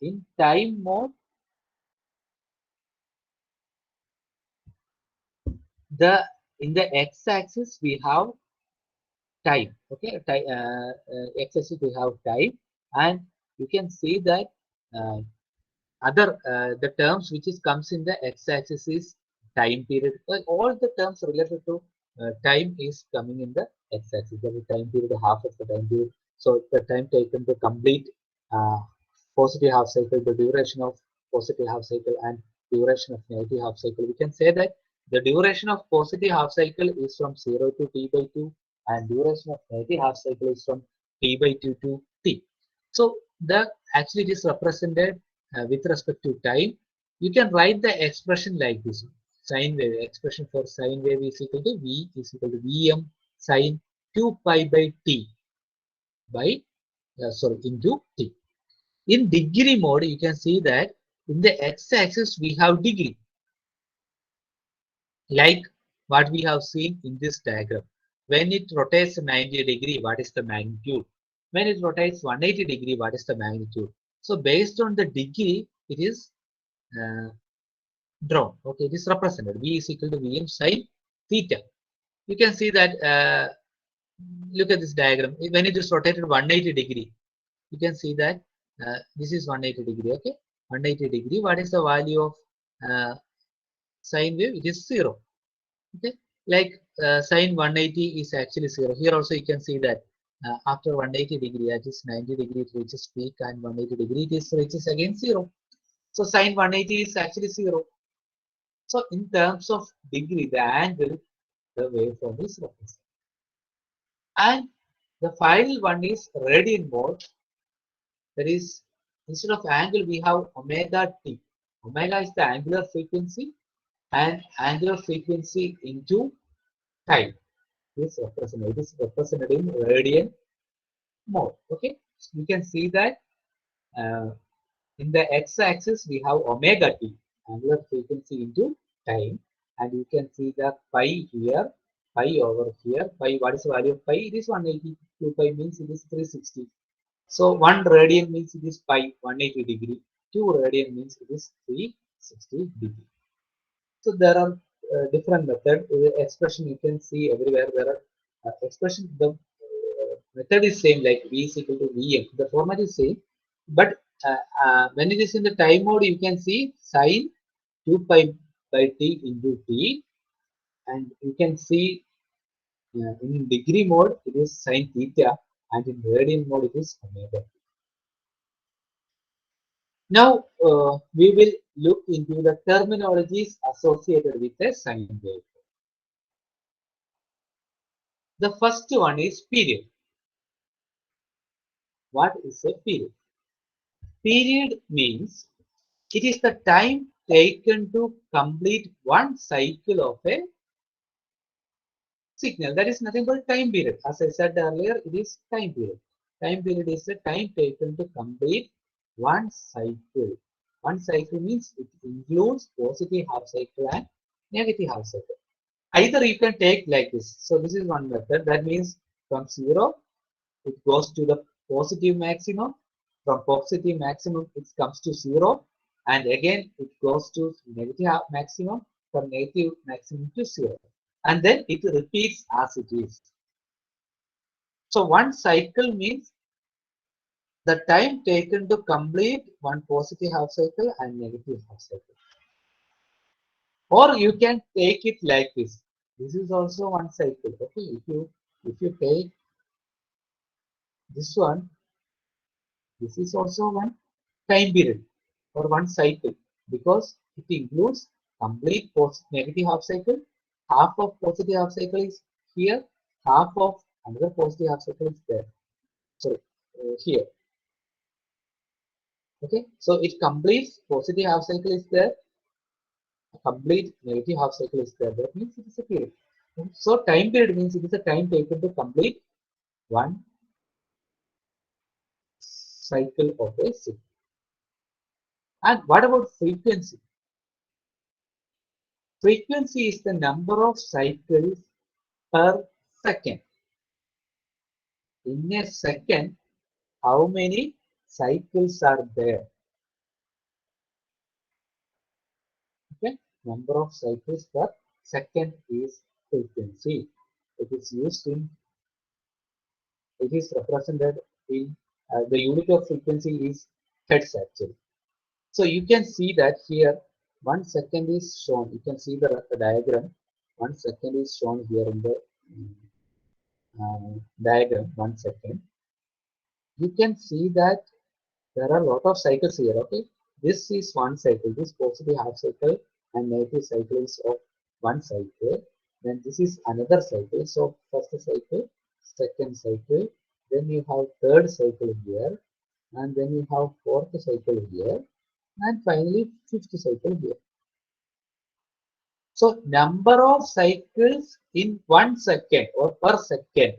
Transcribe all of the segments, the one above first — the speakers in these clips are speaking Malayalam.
In time mode, in the x-axis we have time. Okay, x-axis we have time, and you can see that uh, the terms which is comes in the x-axis is time period. All the terms related to time is coming in the x-axis. The time period, half of the time period. So the time taken to complete uh, positive half cycle, the duration of positive half cycle, and duration of negative half cycle. We can say that the duration of positive half cycle is from 0 to t by 2, and duration of negative half cycle is from t by 2 to t. So the actually it is represented with respect to time. You can write the expression like this: sine wave, expression for sine wave is equal to v is equal to vm sine 2 pi by t by sorry into t. In degree mode, you can see that in the x-axis we have degree, like what we have seen in this diagram. When it rotates 90 degree, what is the magnitude? When it rotates 180 degree, what is the magnitude? So based on the degree, it is uh, drawn. Okay, it is represented. V is equal to Vm sine theta. You can see that, look at this diagram. When it is rotated 180 degree, you can see that this is 180 degree. Okay, 180 degree. What is the value of sine wave? It is 0. Okay, like sine 180 is actually 0. Here also you can see that after 180 degree, that is 90 degree, it reaches peak, and 180 degree it is reaches again 0. So sine 180 is actually 0. So in terms of degree, the angle, the waveform is represented. And the final one is radian mode. That is, instead of angle, we have omega t. Omega is the angular frequency, and angular frequency into time is represented. It is represented in radian mode. Okay, so you can see that uh, in the x-axis we have omega t, angular frequency into time, and you can see the pi here, pi over here. Pi, what is the value of pi? It is 180. 2 pi means it is 360. So 1 radian means it is pi 180 degree. 2 radian means it is 360 degree. So there are different methods. Expression you can see everywhere. There are expression. The method is same, like V is equal to Vm. The format is same, but when it is in the time mode, you can see sine 2 pi by t into t, and you can see in degree mode it is sine theta, and in radian mode it is omega. Now we will look into the terminologies associated with a sine wave. The first one is period. What is a period? Period means it is the time taken to complete one cycle of a signal. That is nothing but time period. As I said earlier, it is time period. Time period is the time taken to complete one cycle. One cycle means it includes positive half cycle and negative half cycle. Either you can take like this. So this is one method. That means from 0, it goes to the positive maximum. From positive maximum, it comes to 0. And again, it goes to negative maximum. From negative maximum to 0. And then it repeats as it is. So one cycle means the time taken to complete one positive half cycle and negative half cycle. Or you can take it like this. This is also one cycle. Okay, if you take this one, this is also one time period or one cycle, because it includes complete negative half cycle, half of positive half cycle is here, half of another positive half cycle is there. So here, okay. So it completes positive half cycle is there, complete negative half cycle is there. That means it is a period. So time period means it is a time taken to complete one cycle of a signal. And what about frequency? Frequency is the number of cycles per second. In a second, how many cycles are there? Number of cycles per second is frequency. It is used in, it is represented in, the unit of frequency is hertz actually. So you can see that here 1 second is shown. You can see the diagram. 1 second is shown here in the diagram. 1 second. You can see that there are a lot of cycles here. Okay, this is one cycle. This positive half cycle and negative cycle is of one cycle. Then this is another cycle. So first cycle, second cycle. Then you have third cycle here, and then you have fourth cycle here, and finally fifth cycle here. So number of cycles in 1 second or per second.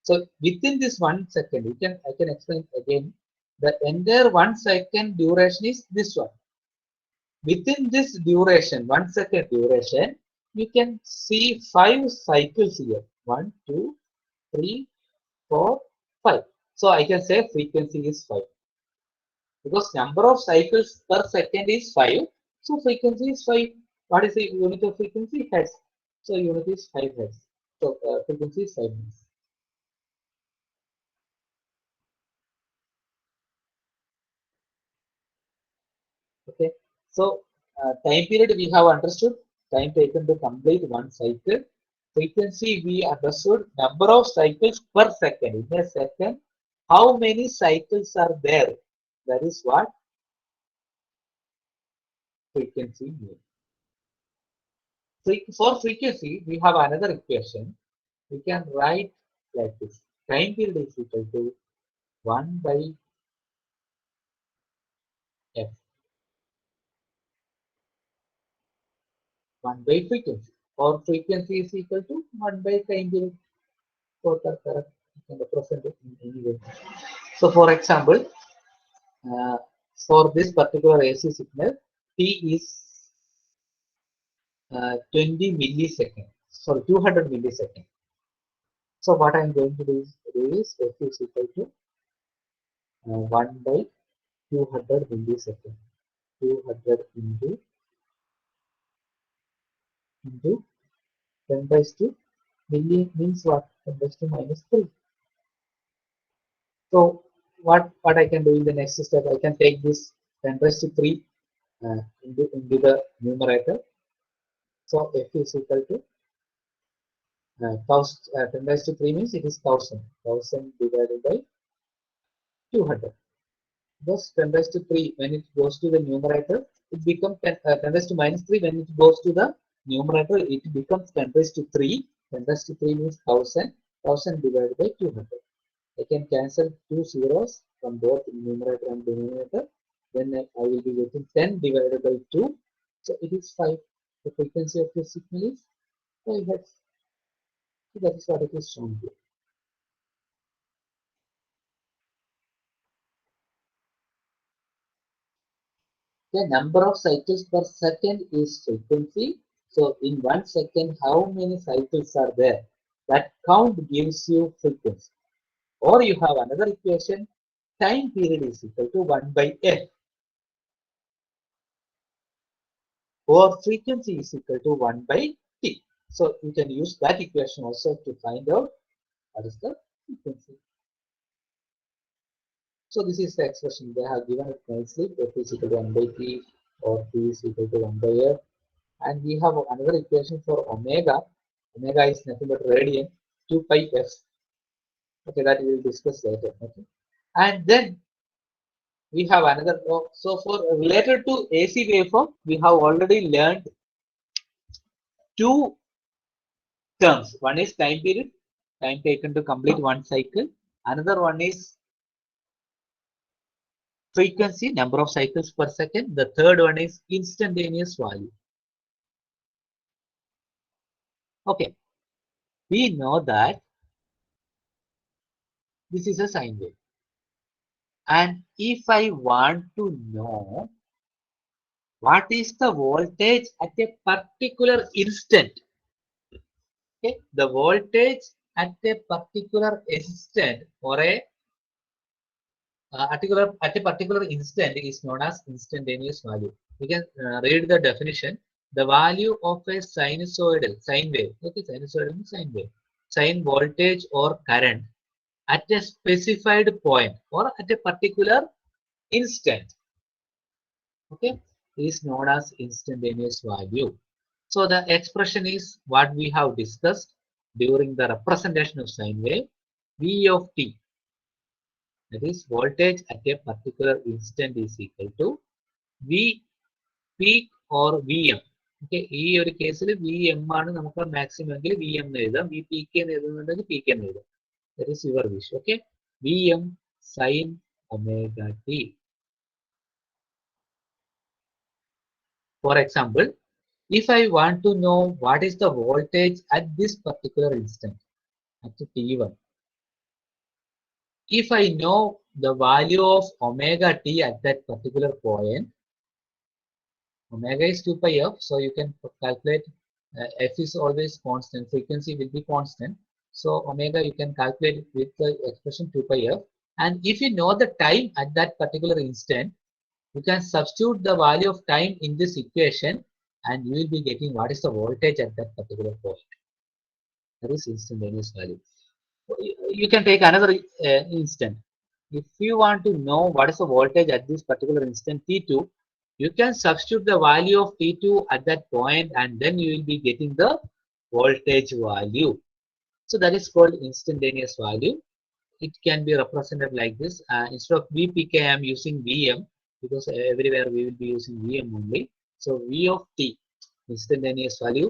So within this 1 second, I can explain again. The entire 1 second duration is this one. Within this duration, 1 second duration, you can see 5 cycles here. 1, 2, 3, 4, 5. So I can say frequency is 5. Because number of cycles per second is 5. So frequency is 5. What is the unit of frequency? Hertz. So unit is 5 hertz. So frequency is 5 hertz. Okay. So time period we have understood. Time taken to complete one cycle. Frequency we understood. Number of cycles per second. In a second, how many cycles are there? That is what frequency means. For frequency, we have another equation. We can write like this. Time period is equal to 1 by f, 1 by frequency. Or frequency is equal to 1 by time period. For the correct, you can represent it in any way. So, for example, uh, for this particular AC signal, t is 20 milliseconds. Sorry, 200 milliseconds. So, what I am going to do is f is equal to 1 by 200 milliseconds. 200 into 10 raised to milli means what? 10 raised to minus 3. So what I can do in the next step, I can take this 10 raised to 3 into the numerator. So f is equal to 10 raised to 3 means it is 1000. 1000 divided by 200. Thus 10 raised to 3 when it goes to the numerator, it becomes 10 raised to minus 3. When it goes to the numerator, it becomes 10 raised to 3. 10 raised to 3 means 1000. 1000 divided by 200. I can cancel two zeros from both numerator and denominator. Then I will be getting 10 divided by 2. So it is 5. The frequency of the signal is 5 hertz. So that is what it is shown here. The number of cycles per second is frequency. So in 1 second, how many cycles are there? That count gives you frequency. Or you have another equation, time period is equal to 1 by f. Or frequency is equal to 1 by t. So you can use that equation also to find out what is the frequency. So this is the expression they have given it nicely. F is equal to 1 by t or t is equal to 1 by f. And we have another equation for omega. Omega is nothing but radian, 2 pi f. Okay, that we will discuss later. Okay. And then we have another. So for related to AC waveform, we have already learned two terms. One is time period, time taken to complete one cycle. Another one is frequency, number of cycles per second. The third one is instantaneous value. Okay, we know that this is a sine wave. And if I want to know what is the voltage at a particular instant, okay, the voltage at a particular instant or at a particular instant is known as instantaneous value. We can read the definition. the value of a sinusoidal sine wave, okay, sinusoidal means sine wave, sine voltage or current at a specified point or at a particular instant, okay, is known as instantaneous value. So the expression is what we have discussed during the representation of sine wave, V of t, that is voltage at a particular instant is equal to V peak or Vm. Okay, ഈ ഒരു കേസിൽ Vm ആണ് നമുക്ക് മാക്സിമം എങ്കിൽ Vm എന്ന് എഴുതാം, V peak എന്ന് എഴുതുന്നുണ്ടെങ്കിൽ peak എന്ന് എഴുതാം. That is your wish. Okay, Vm sin omega t. For example, if I want to know what is the voltage at this particular instant, at t1, if I know the value of omega t at that particular point, omega is 2 pi f, so you can calculate f is always constant, frequency will be constant. So omega you can calculate with the expression 2 pi f. And if you know the time at that particular instant, you can substitute the value of time in this equation and you will be getting what is the voltage at that particular point. That is instantaneous value. You can take another instant. If you want to know what is the voltage at this particular instant t2, you can substitute the value of t2 at that point and then you will be getting the voltage value. So that is called instantaneous value. It can be represented like this. Instead of Vpk, I am using Vm because everywhere we will be using Vm only. So V of t, instantaneous value.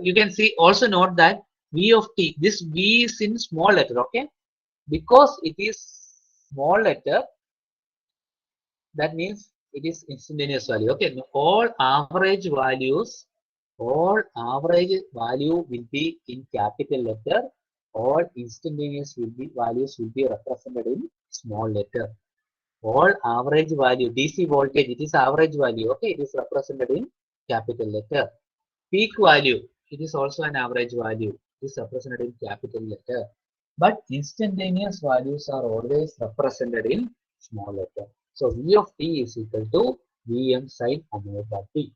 You can see, also note that V of t, this V is in small letter, okay? Because it is small letter, that means it is instantaneous value. Okay, all average values will be in capital letter. All instantaneous values will be represented in small letter. All average value, DC voltage, it is average value. Okay, it is represented in capital letter. Peak value, it is also an average value. It is represented in capital letter. But instantaneous values are always represented in small letter. So V of t is equal to Vm sin omega t.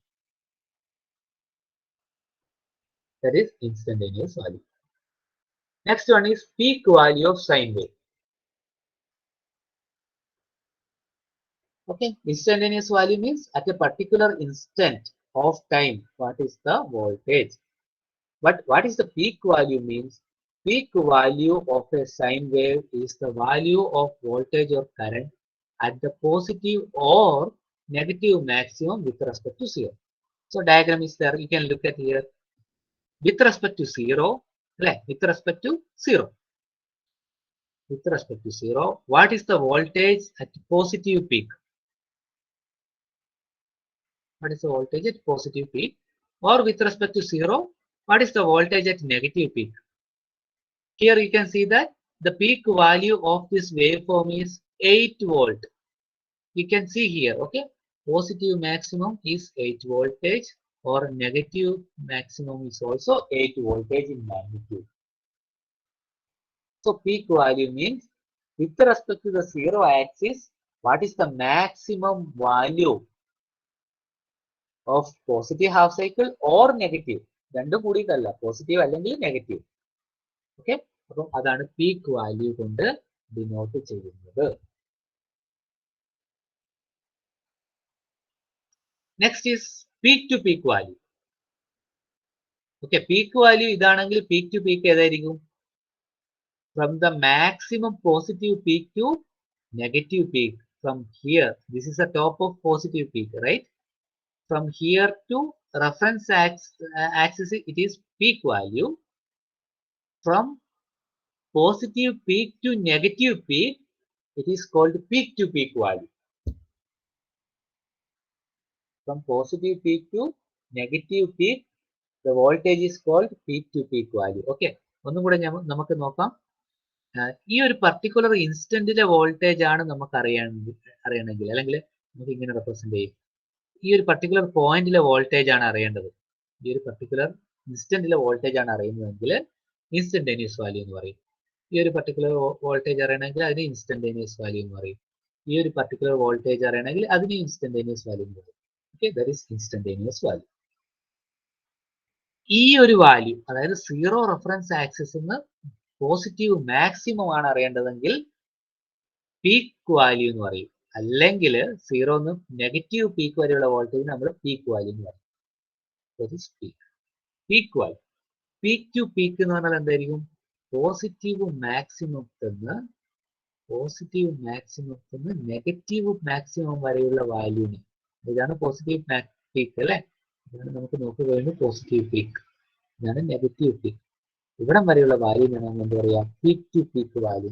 That is instantaneous value. Next one is peak value of sine wave. Okay, instantaneous value means at a particular instant of time, what is the voltage? But what is the peak value means? Peak value of a sine wave is the value of voltage or current at the positive or negative maximum with respect to 0. So diagram is there. You can look at here. With respect to 0, with respect to 0. With respect to 0, what is the voltage at positive peak? What is the voltage at positive peak? Or with respect to 0, what is the voltage at negative peak? Here you can see that the peak value of this waveform is 8 volt. You can see here, okay, positive maximum is 8 voltage or negative maximum is also 8 voltage in magnitude. So peak value means with respect to the 0 axis, what is the maximum value of positive half cycle or negative? രണ്ടും കൂടിയിട്ടല്ല, പോസിറ്റീവ് അല്ലെങ്കിൽ നെഗറ്റീവ്. ഓക്കെ, അപ്പം അതാണ് പീക്ക് വാല്യൂ കൊണ്ട് ഡിനോട്ട് ചെയ്യുന്നത്. Next is peak to peak value. Okay, peak value ഇതാണെങ്കിൽ പീക്ക് ടു പീക്ക് ഏതായിരിക്കും? From the maximum positive peak to negative peak. From here, this is the top of positive peak, right? From here to reference axis, it is peak value. From positive peak to negative peak, it is called peak to peak value. From positive peak to negative peak, the voltage is called peak to peak value. Okay, ഒന്നും കൂടെ നമുക്ക് നോക്കാം. ഈ ഒരു പർട്ടിക്കുലർ ഇൻസ്റ്റന്റിലെ വോൾട്ടേജ് ആണ് നമുക്ക് അറിയണമെങ്കിൽ, അല്ലെങ്കിൽ നമുക്ക് ഇങ്ങനെ റെപ്രസെന്റ് ചെയ്യും. ഈ ഒരു പർട്ടിക്കുലർ പോയിന്റിലെ വോൾട്ടേജ് ആണ് അറിയേണ്ടത്. ഈ ഒരു പർട്ടിക്കുലർ ഇൻസ്റ്റന്റിലെ വോൾട്ടേജ് ആണ് അറിയുന്നതെങ്കിൽ ഇൻസ്റ്റന്റേനിയസ് വാല്യൂ എന്ന് പറയും. ഈ ഒരു പർട്ടിക്കുലർ വോൾട്ടേജ് അറിയണമെങ്കിൽ അതിന് ഇൻസ്റ്റന്റേനിയസ് വാല്യൂ എന്ന് പറയും. ഈ ഒരു പർട്ടിക്കുലർ വോൾട്ടേജ് അറിയണമെങ്കിൽ അതിന് ഇൻസ്റ്റന്റേനിയസ് വാല്യൂ എന്ന് പറയും. Okay, that is instantaneous value. ഈ ഒരു വാല്യൂ, അതായത് സീറോ റെഫറൻസ് ആക്സിസിൽ നിന്ന് പോസിറ്റീവ് മാക്സിമം ആണ് അറിയേണ്ടതെങ്കിൽ പീക്ക് വാല്യൂ എന്ന് പറയും. അല്ലെങ്കിൽ സീറോ നിന്ന് നെഗറ്റീവ് പീക്ക് വരെയുള്ള വോൾട്ടേജ് നമ്മൾ പീക്ക് വാല്യൂ എന്ന് പറയും. Peak value. Peak to peak എന്ന് പറഞ്ഞാൽ എന്തായിരിക്കും? പോസിറ്റീവ് മാക്സിമത്തിന് നെഗറ്റീവ് മാക്സിമം വരെയുള്ള വാല്യൂന്. ഇതാണ് പോസിറ്റീവ് പീക്ക് അല്ലെ? ഇതാണ് നമുക്ക് നോക്കുകയാണെങ്കിൽ പോസിറ്റീവ് പീക്ക്. ഇതാണ് നെഗറ്റീവ് പീക്ക്. ഇവിടം വരെയുള്ള വാല്യൂ നമ്മൾ എന്താ പറയാ? Peak to peak value.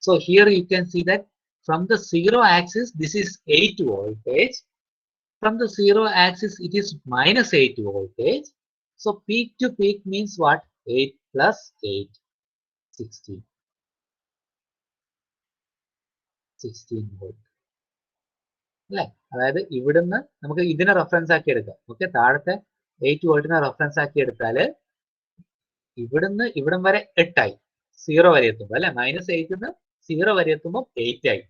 So here you can see that from the zero axis this is 8 voltage. From the zero axis it is minus 8 voltage. So peak to peak means what? 8 plus 8, 16. 16 volt. അല്ലെ? അതായത് ഇവിടുന്ന് നമുക്ക് ഇതിനെ റെഫറൻസ് ആക്കി എടുക്കാം. ഓക്കെ, താഴത്തെ 8 വോൾട്ടിനെ റെഫറൻസ് ആക്കി എടുത്താൽ ഇവിടുന്ന് ഇവിടം വരെ 8 ആയി, സീറോ വരെ എത്തുമ്പോൾ അല്ലെ? -8 സീറോ വരെ എത്തുമ്പോൾ 8 ആയി.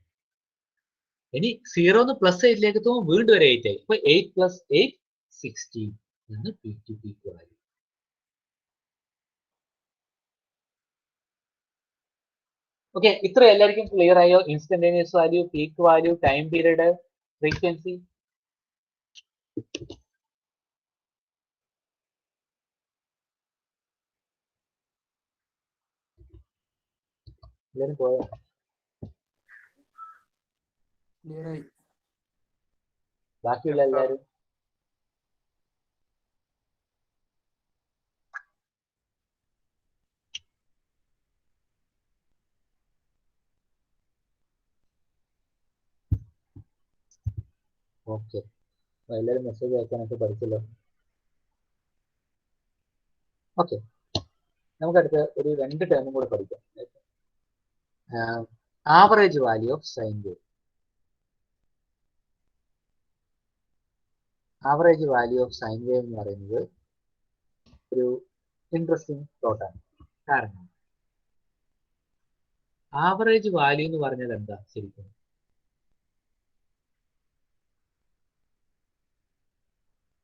ഇനി സീറോ പ്ലസ് 8ലേക്ക് എത്തുമ്പോൾ വീണ്ടും ഒരു 8 ആയി. അപ്പൊ 8 plus 8, 16 ആണ് peak to peak value. Okay, ഇത്ര എല്ലാവർക്കും ക്ലിയർ ആയോ? Instantaneous value, peak value, time period, frequency. എല്ലാവരും പോയോ? ബാക്കിയുള്ള എല്ലാവരും? ഓക്കെ, എല്ലാവരും മെസ്സേജ് അയക്കാനൊക്കെ പഠിച്ചല്ലോ. ഓക്കെ, നമുക്കടുത്ത് ഒരു 2 ടേമും കൂടെ പഠിക്കാം. Average value of sine wave. Average value of sine wave എന്ന് പറയുന്നത് ഒരു ഇൻട്രസ്റ്റിംഗ് തോട്ടാണ്. കാരണം ആവറേജ് വാല്യൂ എന്ന് പറഞ്ഞാൽ എന്താ ശരിക്കും?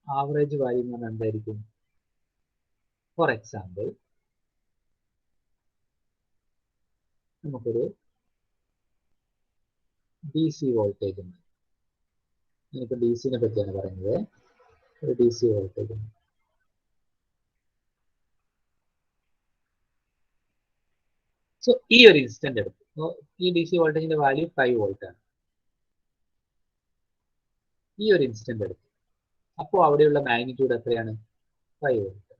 ആവറേജ് വാല്യൂ എന്ന് പറഞ്ഞാൽ എന്തായിരിക്കും? ഫോർ എക്സാമ്പിൾ, നമുക്കൊരു ഡി സി വോൾട്ടേജ് ഉണ്ട്. ഞാനിപ്പോൾ ഡി സിനെ പറ്റിയാണ് പറയുന്നത്. ഒരു ഡി സി വോൾട്ടേജ് ഉണ്ട്. സോ ഈ ഒരു ഇൻസ്റ്റന്റ് എടുത്തു. ഈ ഡി സി വോൾട്ടേജിന്റെ വാല്യൂ 5 വോൾട്ട് ആണ്. ഈ ഒരു ഇൻസ്റ്റന്റ് എടുത്തു. അപ്പോൾ അവിടെയുള്ള മാഗ്നിറ്റ്യൂഡ് എത്രയാണ്? 5 വോൾട്ട്.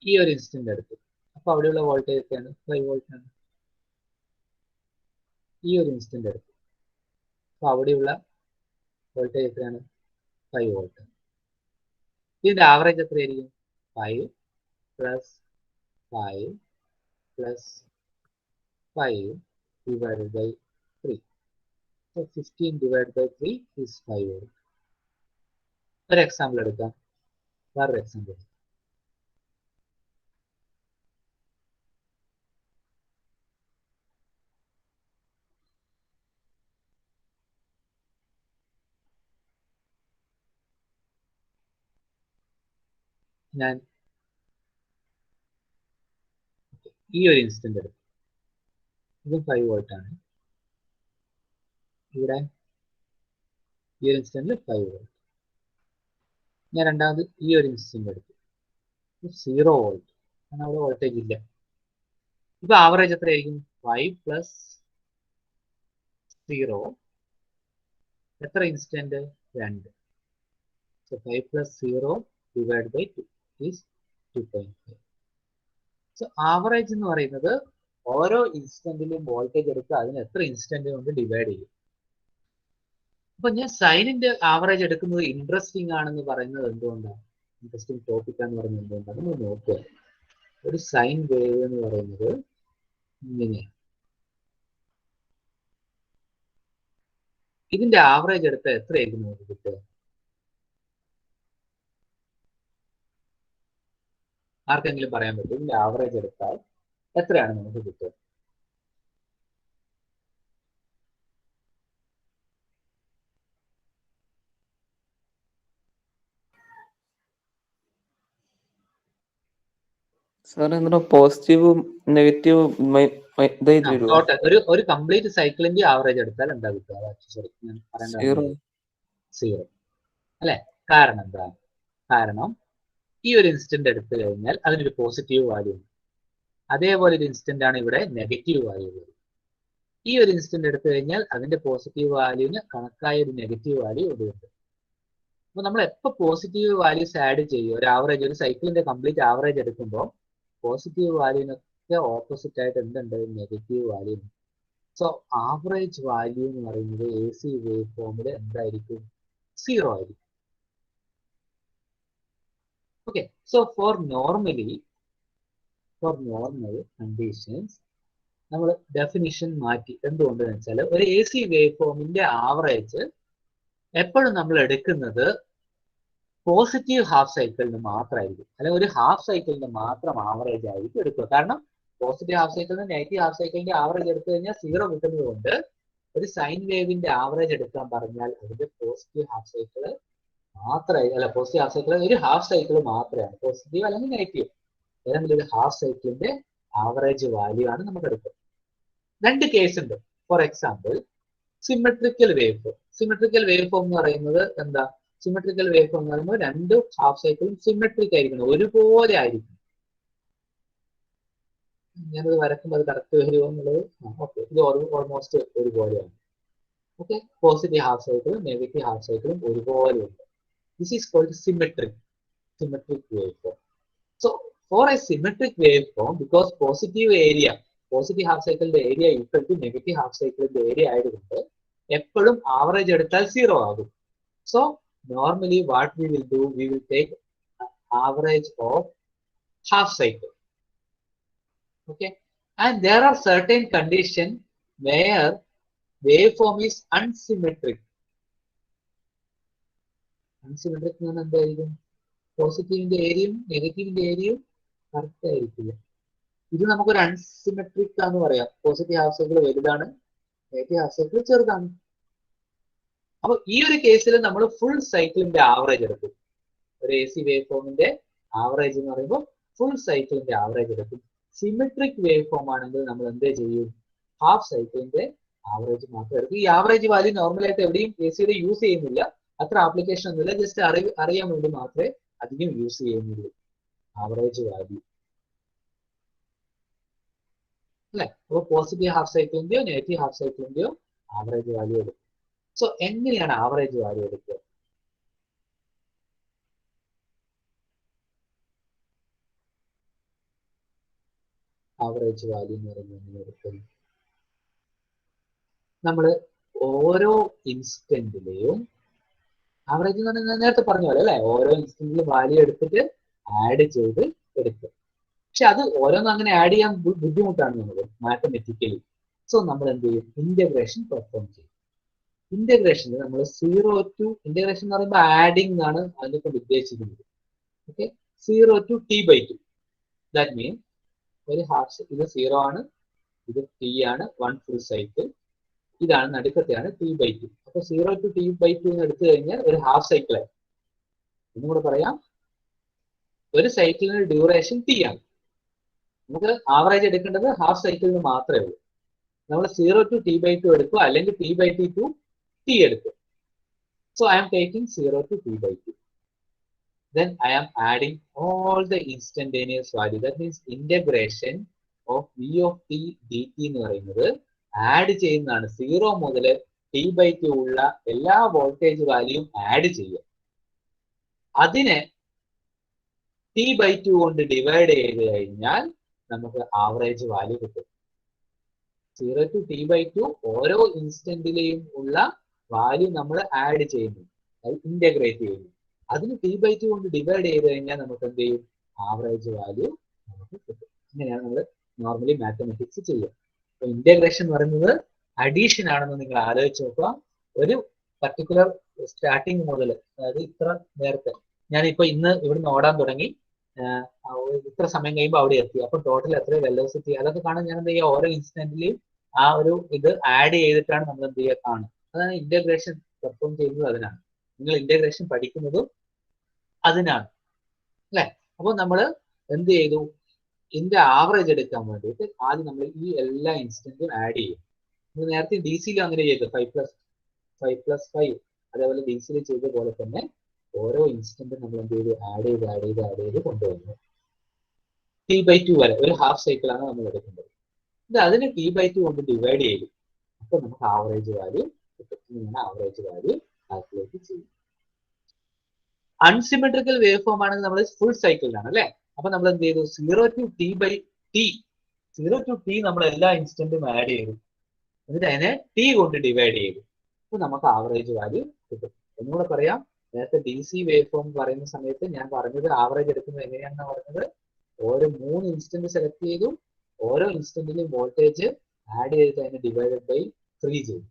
ഈ ഒരു ഇൻസ്റ്റന്റ് എടുത്തു. അപ്പോൾ അവിടെയുള്ള വോൾട്ടേജ് എത്രയാണ്? 5 വോൾട്ട് ആണ്. ഈ ഒരു ഇൻസ്റ്റന്റ് എടുത്തു. അപ്പോൾ അവിടെയുള്ള വോൾട്ടേജ് എത്രയാണ്? 5 വോൾട്ട്. ഇതിന്റെ ആവറേജ് എത്രയായിരിക്കും? 5 plus 5 plus 5 divided by 3. So 15 divided by 3 is 5 volt. ഒരു എക്സാമ്പിൾ എടുക്കാം. വേറൊരു എക്സാമ്പിൾ. ഞാൻ ഈ ഒരു ഇൻസ്റ്റന്റ് എടുക്കും. ഇതും 5 വോൾട്ട് ആണ്. ഇവിടെ ഈ ഒരു ഇൻസ്റ്റന്റിൽ 5 വോൾട്ട്. ഞാൻ രണ്ടാമത് ഈ ഒരു ഇൻസ്റ്റന്റ് എടുത്തു. 0 വോൾട്ട്. കാരണം അവിടെ വോൾട്ടേജ് ഇല്ല. ഇപ്പൊ ആവറേജ് എത്രയായിരിക്കും? 5 plus 0. എത്ര instant? 2. So 5 plus 0 divided by 2 is 2.5. So average എന്ന് പറയുന്നത് ഓരോ ഇൻസ്റ്റന്റിലും വോൾട്ടേജ് എടുക്കുക, അതിന് എത്ര ഇൻസ്റ്റന്റ് കൊണ്ട് ഡിവൈഡ് ചെയ്യും. അപ്പൊ ഞാൻ സൈനിന്റെ ആവറേജ് എടുക്കുന്നത് ഇൻട്രസ്റ്റിംഗ് ആണെന്ന് പറയുന്നത് എന്തുകൊണ്ടാണ്? ഇൻട്രസ്റ്റിംഗ് ടോപ്പിക് ആണെന്ന് പറയുന്നത് എന്തുകൊണ്ടാണ്? നമ്മൾ നോക്കുക. ഒരു സൈൻ വേവ് എന്ന് പറയുന്നത് ഇങ്ങനെയാണ്. ഇതിന്റെ ആവറേജ് എടുത്ത എത്രയായിരിക്കും നമുക്ക് കിട്ടുക? ആർക്കെങ്കിലും പറയാൻ പറ്റും? ഇതിന്റെ ആവറേജ് എടുത്താൽ എത്രയാണ് നമുക്ക് കിട്ടുക? സാർ എന്താ പോസിറ്റീവും നെഗറ്റീവും ഇതായിട്ട് വരുമോ? ടോട്ടൽ ഒരു കംപ്ലീറ്റ് സൈക്കിളിന്റെ ആവറേജ് എടുത്താൽ എന്താ കിട്ടുക? സോറി, ഞാൻ പറയേണ്ടത് സീറോ അല്ലെ? കാരണം എന്താ? കാരണം ഈ ഒരു ഇൻസ്റ്റന്റ് എടുത്തു കഴിഞ്ഞാൽ അതിനൊരു പോസിറ്റീവ് വാല്യൂ ഉണ്ട്. അതേപോലെ ഒരു ഇൻസ്റ്റന്റ് ആണ് ഇവിടെ നെഗറ്റീവ് വാല്യൂ ഉള്ളത്. ഈ ഒരു ഇൻസ്റ്റന്റ് എടുത്തു കഴിഞ്ഞാൽ അതിന്റെ പോസിറ്റീവ് വാല്യൂവിന് കണക്കായ ഒരു നെഗറ്റീവ് വാല്യൂ ഇവിടെയുണ്ട്. അപ്പൊ നമ്മൾ എപ്പോൾ പോസിറ്റീവ് വാല്യൂസ് ആഡ് ചെയ്യും, ഒരു ആവറേജ്, ഒരു സൈക്കിളിന്റെ കംപ്ലീറ്റ് ആവറേജ് എടുക്കുമ്പോൾ പോസിറ്റീവ് വാല്യൂവിനൊക്കെ ഓപ്പോസിറ്റ് ആയിട്ട് എന്തുണ്ട്? Negative value. So average value എന്ന് പറയുന്നത് എ സി വേവ് ഫോമിൽ എന്തായിരിക്കും? സീറോ ആയിരിക്കും. Okay, so for normal conditions നമ്മൾ ഡെഫിനിഷൻ മാറ്റി. എന്തുകൊണ്ടെന്ന് വെച്ചാൽ ഒരു എ സി വേവ് ഫോമിന്റെ ആവറേജ് എപ്പോഴും നമ്മൾ എടുക്കുന്നത് പോസിറ്റീവ് ഹാഫ് സൈക്കിളിന് മാത്രമായിരിക്കും, അല്ലെങ്കിൽ ഒരു ഹാഫ് സൈക്കിളിന് മാത്രം ആവറേജ് ആയിരിക്കും എടുക്കുക. കാരണം പോസിറ്റീവ് ഹാഫ് സൈക്കിളിന് നെഗറ്റീവ് ഹാഫ് സൈക്കിളിന്റെ ആവറേജ് എടുത്തു കഴിഞ്ഞാൽ സീറോ കിട്ടുന്നത് കൊണ്ട് ഒരു സൈൻ വേവിന്റെ ആവറേജ് എടുക്കാൻ പറഞ്ഞാൽ അതിന്റെ പോസിറ്റീവ് ഹാഫ് സൈക്കിൾ മാത്രമേ, അല്ല പോസിറ്റീവ് ഹാഫ് സൈക്കിൾ ഒരു ഹാഫ് സൈക്കിൾ മാത്രമാണ്, പോസിറ്റീവ് അല്ലെങ്കിൽ നെഗറ്റീവ് ഏതെങ്കിലും ഒരു ഹാഫ് സൈക്കിളിന്റെ ആവറേജ് വാല്യൂ ആണ് നമുക്ക് എടുക്കുന്നത്. രണ്ട് കേസ് ഉണ്ട്. For example symmetrical wave form. Symmetrical wave form എന്ന് പറയുന്നത് എന്താ? സിമെട്രിക്കൽ വേവ് ഫോം എന്ന് പറയുമ്പോൾ രണ്ട് ഹാഫ് സൈക്കിളും സിമെട്രിക് ആയിരിക്കണം, ഒരുപോലെ ആയിരിക്കും. ഞാനത് വരക്കുമ്പോൾ അത് കറക്റ്റ് വരുമോ എന്നുള്ളത്. ഓക്കെ, ഇത് ഓൾമോസ്റ്റ് ഒരുപോലെയാണ്. ഓക്കെ, പോസിറ്റീവ് ഹാഫ് സൈക്കിളും നെഗറ്റീവ് ഹാഫ് സൈക്കിളും ഒരുപോലെയുണ്ട്. This is called symmetric wave form. So for a symmetric wave form, because positive half സൈക്കിളിന്റെ area equal to negative half സൈക്കിളിന്റെ ഏരിയ ആയതുകൊണ്ട് എപ്പോഴും ആവറേജ് എടുത്താൽ സീറോ ആകും. So normally what we will do, we will take average of half cycle. Okay, and there are certain conditions where waveform is unsymmetric. Unsymmetric എന്ന് പറഞ്ഞാൽ എന്തായിരിക്കും? പോസിറ്റീവിന്റെ ഏരിയയും നെഗറ്റീവിന്റെ ഏരിയയും കറക്റ്റ് ആയിരിക്കില്ല. ഇത് നമുക്കൊരു അൺസിമെട്രിക് ആണെന്ന് പറയാം. പോസിറ്റീവ് ഹാഫ് സൈക്കിൾ വലുതാണ്, നെഗറ്റീവ് ഹാഫ് സൈക്കിൾ ചെറുതാണ്. അപ്പൊ ഈ ഒരു കേസിൽ നമ്മൾ ഫുൾ സൈക്കിളിന്റെ ആവറേജ് എടുക്കും. ഒരു എ സി വേവ് ഫോമിന്റെ ആവറേജ് എന്ന് പറയുമ്പോൾ ഫുൾ സൈക്കിളിന്റെ ആവറേജ് എടുക്കും. സിമെട്രിക് വേവ് ഫോം ആണെങ്കിൽ നമ്മൾ എന്ത് ചെയ്യും? ഹാഫ് സൈക്കിളിന്റെ ആവറേജ് മാത്രം എടുക്കും. ഈ ആവറേജ് വാല്യൂ നോർമലായിട്ട് എവിടെയും എ സിയുടെ യൂസ് ചെയ്യുന്നില്ല, അത്ര ആപ്ലിക്കേഷൻ ഒന്നുമില്ല, ജസ്റ്റ് അറിയാൻ വേണ്ടി മാത്രമേ അധികം യൂസ് ചെയ്യുന്നുള്ളൂ ആവറേജ് വാല്യൂ അല്ലെ. അപ്പോൾ പോസിറ്റീവ് ഹാഫ് സൈക്കിളിന്റെയോ നെഗറ്റീവ് ഹാഫ് സൈക്കിളിന്റെയോ ആവറേജ് വാല്യൂ എടുക്കും. സോ എങ്ങനെയാണ് ആവറേജ് വാല്യൂ എടുക്കുക? ആവറേജ് വാല്യൂ എന്ന് പറയുന്നത് നമ്മൾ ഓരോ ഇൻസ്റ്റന്റിലെയും ആവറേജ് എന്ന് പറഞ്ഞാൽ നേരത്തെ പറഞ്ഞ പോലെ അല്ലെ, ഓരോ ഇൻസ്റ്റന്റിലും വാല്യൂ എടുത്തിട്ട് ആഡ് ചെയ്ത് എടുക്കും. പക്ഷെ അത് ഓരോന്നും അങ്ങനെ ആഡ് ചെയ്യാൻ ബുദ്ധിമുട്ടാണ് നമുക്ക് മാത്തമെറ്റിക്കലി. സോ നമ്മൾ എന്ത് ചെയ്യും? ഇന്റഗ്രേഷൻ പെർഫോം ചെയ്യും. ഇന്റഗ്രേഷനിൽ നമ്മൾ ഇന്റഗ്രേഷൻ എന്ന് പറയുമ്പോൾ ആഡിങ് എന്നാണ് അതിനെ കൊണ്ട് ഉദ്ദേശിക്കുന്നത്. Okay, 0 to t/2. That means ഒരു ഹാഫ്, ഇത് 0 ആണ്, ഇത് t ആണ്, 1 ഫുൾ സൈക്കിൾ, ഇതാണ് നടുക്കത്തെയാണ് t/2. അപ്പൊ 0 to t/2 എന്ന് എടുത്തു കഴിഞ്ഞാൽ ഒരു ഹാഫ് സൈക്കിൾ ആയി. ഒന്നും കൂടെ പറയാം, ഒരു സൈക്കിളിന് ഡ്യൂറേഷൻ t ആണ്. നമുക്ക് ആവറേജ് എടുക്കേണ്ടത് ഹാഫ് സൈക്കിളിന് മാത്രമേ ഉള്ളൂ. നമ്മൾ 0 to t/2 എടുക്കുക, അല്ലെങ്കിൽ t/2 to t എടുക്കുക. So I am taking 0 to t/2. Then I am adding all the instantaneous value. That means integration of v of t dt എന്ന് പറയുന്നത് ആഡ് ചെയ്യുന്നതാണ്. 0 മുതൽ t/2 ഉള്ള എല്ലാ വോൾട്ടേജ് വാല്യൂയും ആഡ് ചെയ്യുക. അതിനെ t/2 കൊണ്ട് ഡിവൈഡ് ചെയ്ത് കഴിഞ്ഞാൽ നമുക്ക് ആവറേജ് വാല്യൂ കിട്ടും. 0 to t/2 ഓരോ ഇൻസ്റ്റന്റിലെയും ഉള്ള വാല്യൂ നമ്മൾ ആഡ് ചെയ്യുന്നു, ഇന്റഗ്രേറ്റ് ചെയ്യുന്നു. അതിന് t/2 കൊണ്ട് ഡിവൈഡ് ചെയ്ത് കഴിഞ്ഞാൽ നമുക്ക് എന്ത് ചെയ്യും? ആവറേജ് വാല്യൂ നമുക്ക് കിട്ടും. അങ്ങനെയാണ് നമ്മൾ നോർമലി മാത്തമെറ്റിക്സ് ചെയ്യുക. അപ്പൊ ഇന്റഗ്രേഷൻ എന്ന് പറയുന്നത് അഡീഷൻ ആണെന്ന് നിങ്ങൾ ആലോചിച്ച് നോക്കുക. ഒരു പർട്ടിക്കുലർ സ്റ്റാർട്ടിങ് മുതൽ, അതായത് ഇത്ര നേരത്തെ ഞാനിപ്പോ ഇന്ന് ഇവിടുന്ന് ഓടാൻ തുടങ്ങി, ഇത്ര സമയം കഴിയുമ്പോൾ അവിടെ എത്തി, അപ്പൊ ടോട്ടൽ എത്ര വെലോസിറ്റി അതൊക്കെ കാണാൻ ഞാൻ എന്ത് ചെയ്യുക? ഓരോ ഇൻസ്റ്റന്റിലും ആ ഒരു ഇത് ആഡ് ചെയ്തിട്ടാണ് നമ്മൾ എന്ത് ചെയ്യുക? കാണും. അതാണ് ഇന്റഗ്രേഷൻ പെർഫോം ചെയ്യുന്നത്. അതിനാണ് നിങ്ങൾ ഇന്റഗ്രേഷൻ പഠിക്കുന്നതും അതിനാണ് അല്ലെ. അപ്പൊ നമ്മൾ എന്ത് ചെയ്തു? ഇതിന്റെ ആവറേജ് എടുക്കാൻ വേണ്ടിയിട്ട് ആദ്യം നമ്മൾ ഈ എല്ലാ ഇൻസ്റ്റന്റും ആഡ് ചെയ്യും. നമ്മൾ നേരത്തെ ഡി സിയിൽ അങ്ങനെ ചെയ്തു 5+5+5 അതേപോലെ ഡി സിയിൽ ചെയ്ത പോലെ തന്നെ ഓരോ ഇൻസ്റ്റന്റും നമ്മൾ എന്ത് ചെയ്ത് ആഡ് ചെയ്ത് കൊണ്ടുവന്നു. T/2 വരെ ഒരു ഹാഫ് സൈക്കിളാണ് നമ്മൾ എടുക്കുന്നത്. ഇത് അതിനെ T/2 കൊണ്ട് ഡിവൈഡ് ചെയ്യും. അപ്പോൾ നമുക്ക് ആവറേജ് വാല്യൂ കിട്ടും. ഇങ്ങനെ ആവറേജ് വാല്യൂ കാൽക്കുലേറ്റ് ചെയ്യും. അൺസിമെട്രിക്കൽ വേവ് ഫോം ആണെങ്കിൽ നമ്മൾ ഫുൾ സൈക്കിളിലാണ് അല്ലെ. അപ്പൊ നമ്മൾ എന്ത് ചെയ്തു 0 to T നമ്മൾ എല്ലാ ഇൻസ്റ്റന്റും ആഡ് ചെയ്തു. എന്നിട്ട് അതിനെ T കൊണ്ട് ഡിവൈഡ് ചെയ്തു. അപ്പൊ നമുക്ക് ആവറേജ് വാല്യൂ കിട്ടും. ഒന്നുകൂടെ പറയാം, നേരത്തെ ഡി സി വേവ് ഫോം പറയുന്ന സമയത്ത് ഞാൻ പറഞ്ഞത് ആവറേജ് എടുക്കുന്നത് എങ്ങനെയാണെന്ന് പറഞ്ഞത്, ഓരോ 3 ഇൻസ്റ്റന്റ് സെലക്ട് ചെയ്തു, ഓരോ ഇൻസ്റ്റന്റിലും വോൾട്ടേജ് ആഡ് ചെയ്തിട്ട് അതിനെ ഡിവൈഡഡ് ബൈ 3 ചെയ്തു.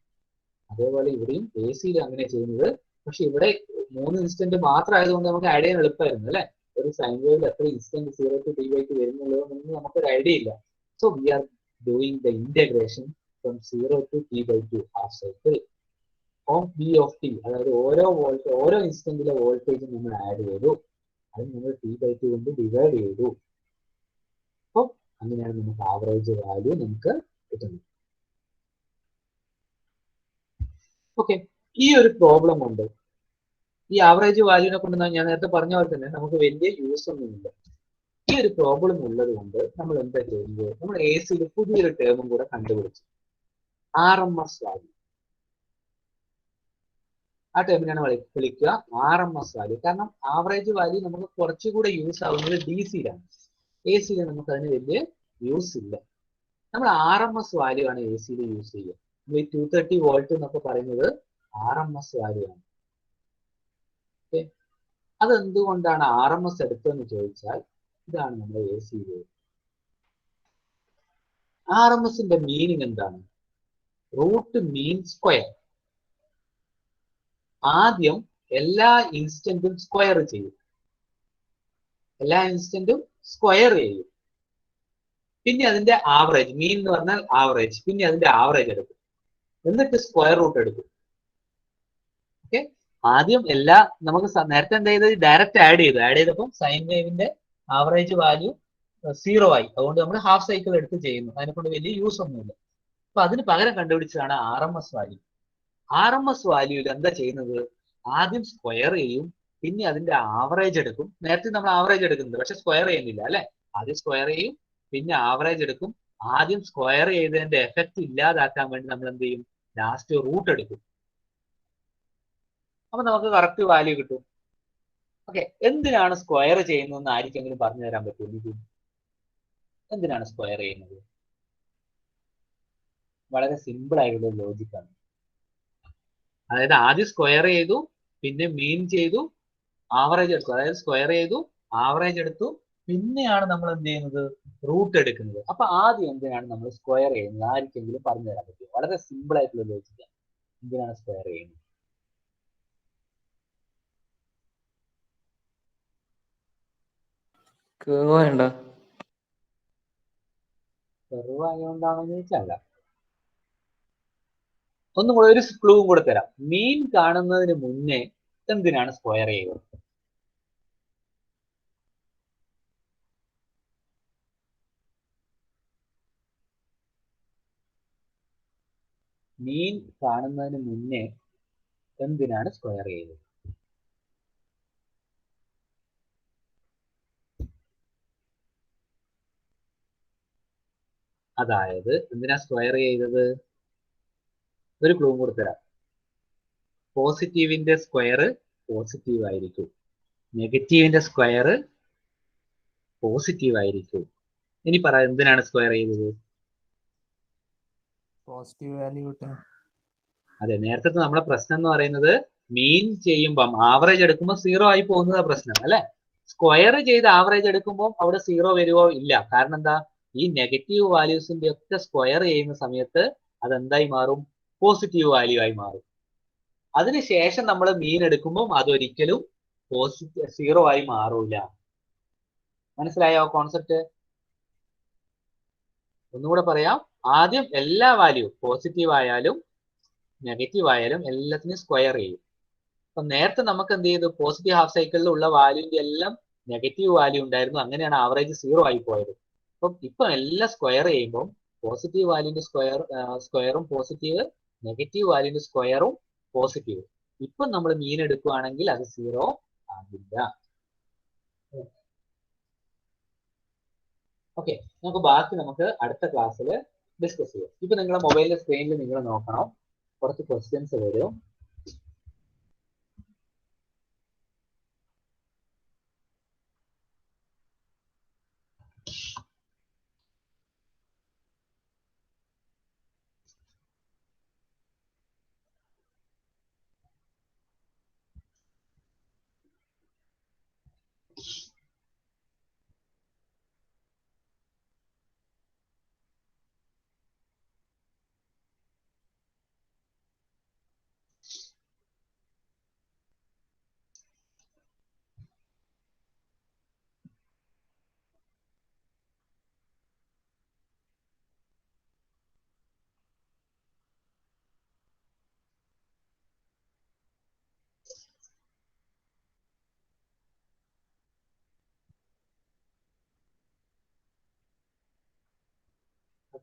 അതേപോലെ ഇവിടെയും എ സിയിൽ അങ്ങനെ ചെയ്യുന്നത്. പക്ഷെ ഇവിടെ 3 ഇൻസ്റ്റന്റ് മാത്രം ആയതുകൊണ്ട് നമുക്ക് ആഡ് ചെയ്യാൻ എളുപ്പമായിരുന്നു അല്ലെ. ഒരു സൈൻ വേവിൽ എത്ര ഇൻസ്റ്റന്റ് 0 to T/2 വരുന്നുള്ളതെന്ന് നമുക്കൊരു ഐഡിയ ഇല്ല. So we are doing the integration from 0 to T/2 half cycle of B of T. അതായത് ഓരോ ഇൻസ്റ്റന്റിലെ വോൾട്ടേജ് നമ്മൾ ആഡ് ചെയ്തു, അത് നമ്മൾ T/2 കൊണ്ട് ഡിവൈഡ് ചെയ്തു. അപ്പോൾ അങ്ങനെയാണ് നമുക്ക് ആവറേജ് വാല്യൂ നമുക്ക് കിട്ടുന്നത്. ഓക്കെ, ഈ ഒരു പ്രോബ്ലം ഉണ്ട്. ഈ ആവറേജ് വാല്യൂനെ കൊണ്ട് ഞാൻ നേരത്തെ പറഞ്ഞ പോലെ തന്നെ നമുക്ക് വലിയ യൂസ് ഒന്നുമില്ല. ഈ ഒരു പ്രോബ്ലം ഉള്ളത് കൊണ്ട് നമ്മൾ എന്താ ചെയ്യുന്നത്, നമ്മൾ എ സിയിൽ പുതിയൊരു ടേമും കൂടെ കണ്ടുപിടിച്ചു, RMS വാല്യൂ. ആ ടേമിനാണ് വിളിക്കുക RMS വാല്യൂ. കാരണം ആവറേജ് വാല്യൂ നമുക്ക് കുറച്ചുകൂടെ യൂസ് ആവുന്നത് ഡി സിയിലാണ്. എ സിയിൽ നമുക്ക് അതിന് വലിയ യൂസ് ഇല്ല. നമ്മൾ RMS വാല്യൂ ആണ് എ സിയിൽ യൂസ് ചെയ്യുക. നമ്മൾ ഈ 230 വോൾട്ട് എന്നൊക്കെ പറയുന്നത് RMS വാല്യൂ ആണ്. ഓക്കെ, അതെന്തുകൊണ്ടാണ് RMS എടുത്തതെന്ന് ചോദിച്ചാൽ ഇതാണ് നമ്മുടെ എ സിയിൽ. RMSന്റെ മീനിങ് എന്താണ്? Root mean square. ആദ്യം എല്ലാ ഇൻസ്റ്റന്റും സ്ക്വയർ ചെയ്യും, പിന്നെ അതിന്റെ ആവറേജ്, മീൻ എന്ന് പറഞ്ഞാൽ ആവറേജ്, പിന്നെ അതിന്റെ ആവറേജ് എടുക്കും, എന്നിട്ട് സ്ക്വയർ റൂട്ട് എടുക്കും. ഓക്കെ, ആദ്യം എല്ലാ നമുക്ക് നേരത്തെ എന്താ ചെയ്തത്, ഡയറക്റ്റ് ആഡ് ചെയ്തപ്പോൾ സൈൻ വേവിന്റെ ആവറേജ് വാല്യൂ 0 ആയി. അതുകൊണ്ട് നമ്മൾ ഹാഫ് സൈക്കിൾ എടുത്ത് ചെയ്യുന്നു, അതിനെക്കൊണ്ട് വലിയ യൂസ് ഒന്നുമില്ല. അപ്പൊ അതിന് പകരം കണ്ടുപിടിച്ചതാണ് RMS വാല്യൂ. RMS വാല്യൂയിൽ എന്താ ചെയ്യുന്നത്, ആദ്യം സ്ക്വയർ ചെയ്യും, പിന്നെ അതിന്റെ ആവറേജ് എടുക്കും. നേരത്തെ നമ്മൾ ആവറേജ് എടുക്കുന്നുണ്ട്, പക്ഷെ സ്ക്വയർ ചെയ്യുന്നില്ല അല്ലെ. ആദ്യം സ്ക്വയർ ചെയ്യും, പിന്നെ ആവറേജ് എടുക്കും. ആദ്യം സ്ക്വയർ ചെയ്തതിന്റെ എഫക്റ്റ് ഇല്ലാതാക്കാൻ വേണ്ടി നമ്മൾ എന്ത് ചെയ്യും, ലാസ്റ്റ് റൂട്ട് എടുക്കും. അപ്പൊ നമുക്ക് കറക്റ്റ് വാല്യൂ കിട്ടും. ഓക്കെ, എന്തിനാണ് സ്ക്വയർ ചെയ്യുന്നതെന്ന് ആർക്കെങ്കിലും പറഞ്ഞു തരാൻ പറ്റുമോ? എന്തിനാണ് സ്ക്വയർ ചെയ്യുന്നത്? വളരെ സിമ്പിൾ ആയിട്ടുള്ള ലോജിക്കാണ്. അതായത് ആദ്യം സ്ക്വയർ ചെയ്തു, പിന്നെ മീൻ ചെയ്തു, ആവറേജ് എടുത്തു. അതായത് സ്ക്വയർ ചെയ്തു, ആവറേജ് എടുത്തു, പിന്നെയാണ് നമ്മൾ എന്ത് ചെയ്യുന്നത്, റൂട്ട് എടുക്കുന്നത്. അപ്പൊ ആദ്യം എന്തിനാണ് നമ്മൾ സ്ക്വയർ ചെയ്യുന്നത്? ആർക്കെങ്കിലും പറഞ്ഞു തരാൻ പറ്റുമോ? വളരെ സിമ്പിൾ ആയിട്ടുള്ള ലോജിക്കാണ്. എന്തിനാണ് സ്ക്വയർ ചെയ്യുന്നത്? കേവ് വേണ്ട. കർവ് ആയതുകൊണ്ടാണെന്ന് ചോദിച്ചല്ല. ഒന്നും കൂടെ ഒരു ക്ലൂവും കൂടെ തരാം. മീൻ കാണുന്നതിന് മുന്നേ എന്തിനാണ് സ്ക്വയർ ചെയ്യുന്നത്? മീൻ കാണുന്നതിന് മുന്നേ എന്തിനാണ് സ്ക്വയർ ചെയ്തത്? അതായത് എന്തിനാ സ്ക്വയർ ചെയ്തത്? ഒരു ക്ലൂ കൂടെ തരാം. പോസിറ്റീവിന്റെ സ്ക്വയർ പോസിറ്റീവ് ആയിരിക്കും, നെഗറ്റീവിന്റെ സ്ക്വയർ പോസിറ്റീവ് ആയിരിക്കും. ഇനി പറ, എന്തിനാണ് സ്ക്വയർ ചെയ്തത്? പോസിറ്റീവ് വാല്യൂ കിട്ടാൻ. അതെ, നേരത്തെ നമ്മളെ പ്രശ്നം എന്ന് പറയുന്നത് മീൻ ചെയ്യുമ്പം ആവറേജ് എടുക്കുമ്പോൾ 0 ആയി പോകുന്നതാണ് പ്രശ്നം അല്ലെ. സ്ക്വയർ ചെയ്ത് ആവറേജ് എടുക്കുമ്പോൾ അവിടെ 0 വരുവോ? ഇല്ല. കാരണം എന്താ, ഈ നെഗറ്റീവ് വാല്യൂസിന്റെ ഒക്കെ സ്ക്വയർ ചെയ്യുന്ന സമയത്ത് അതെന്തായി മാറും? പോസിറ്റീവ് വാല്യൂ ആയി മാറും. അതിനുശേഷം നമ്മൾ മീൻ എടുക്കുമ്പോൾ അതൊരിക്കലും 0 ആയി മാറൂല. മനസ്സിലായോ കോൺസെപ്റ്റ്? ഒന്നുകൂടെ പറയാം. ആദ്യം എല്ലാ വാല്യൂ, പോസിറ്റീവ് ആയാലും നെഗറ്റീവ് ആയാലും എല്ലാത്തിനും സ്ക്വയർ ചെയ്യും. അപ്പൊ നേരത്തെ നമുക്ക് എന്ത് ചെയ്തു, പോസിറ്റീവ് ഹാഫ് സൈക്കിളിൽ ഉള്ള വാല്യൂന്റെ എല്ലാം നെഗറ്റീവ് വാല്യൂ ഉണ്ടായിരുന്നു. അങ്ങനെയാണ് ആവറേജ് 0 ആയി പോയത്. അപ്പം ഇപ്പം എല്ലാം സ്ക്വയർ ചെയ്യുമ്പോൾ പോസിറ്റീവ് വാല്യൂവിന്റെ സ്ക്വയറും പോസിറ്റീവ്, നെഗറ്റീവ് വാല്യൂവിന്റെ സ്ക്വയറും പോസിറ്റീവ്. ഇപ്പം നമ്മൾ മീൻ എടുക്കുകയാണെങ്കിൽ അത് 0 ആകില്ല. ഓക്കെ, നമുക്ക് അടുത്ത ക്ലാസ്സിൽ ഡിസ്കസ് ചെയ്യാം. ഇപ്പൊ നിങ്ങളുടെ മൊബൈലിന്റെ സ്ക്രീനിൽ നിങ്ങൾ നോക്കണം, കുറച്ച് ക്വസ്റ്റ്യൻസ് വരും.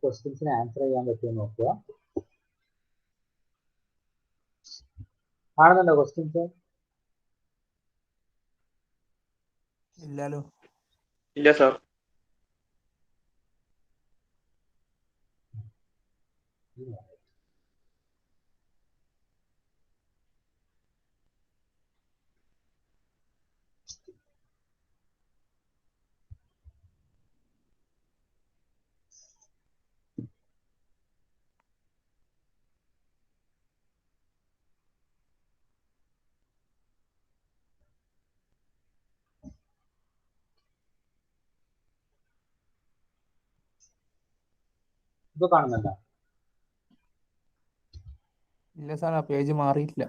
ക്വസ്റ്റ്യൻസിന് ആൻസർ ചെയ്യാൻ പറ്റുമോ നോക്കുക. കാണുന്നുണ്ടോ ക്വസ്റ്റ്യൻസ്? ഇല്ലല്ലോ. ഇല്ല സാർ. ഇപ്പൊ കാണുന്നുണ്ടോ? ഇല്ല സാർ, ആ പേജ് മാറിയിട്ടില്ല.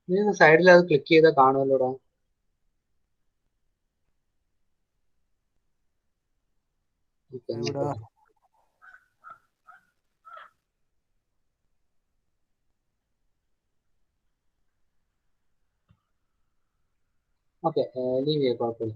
നിങ്ങൾ സൈഡിൽ അത് ക്ലിക്ക് ചെയ്താൽ കാണുമല്ലോടാ. എവിടാ? ഓക്കെ, ലീവ് ചെയ്യാം, കുഴപ്പമില്ല.